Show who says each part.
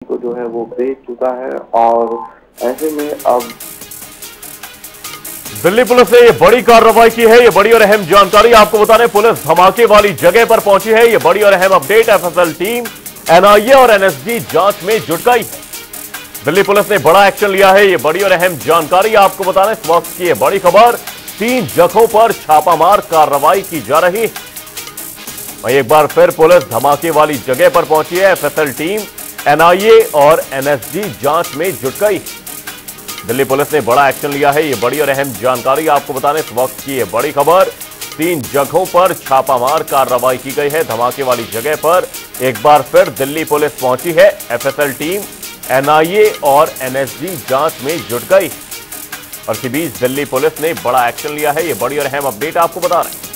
Speaker 1: को जो है वो बेच चुका है और ऐसे में अब
Speaker 2: दिल्ली पुलिस ने ये बड़ी कार्रवाई की है। ये बड़ी और अहम जानकारी आपको बता दें, पुलिस धमाके वाली जगह पर पहुंची है। ये बड़ी और अहम अपडेट, एफएसएल टीम एनआईए और एनएसजी जांच में जुट गई है। दिल्ली पुलिस ने बड़ा एक्शन लिया है। ये बड़ी और अहम जानकारी आपको बता दें, इस वक्त की ये बड़ी खबर, 3 जगहों पर छापामार कार्रवाई की जा रही है। वहीं एक बार फिर पुलिस धमाके वाली जगह पर पहुंची है। एफएसएल टीम एनआईए और एनएसजी जांच में जुट गई। दिल्ली पुलिस ने बड़ा एक्शन लिया है। ये बड़ी और अहम जानकारी आपको बता दें, इस वक्त की ये बड़ी खबर, 3 जगहों पर छापामार कार्रवाई की गई है। धमाके वाली जगह पर एक बार फिर दिल्ली पुलिस पहुंची है। एफएसएल टीम एनआईए और एनएसजी जांच में जुट गई और इसी बीच दिल्ली पुलिस ने बड़ा एक्शन लिया है। ये बड़ी और अहम अपडेट आपको बता रहे हैं।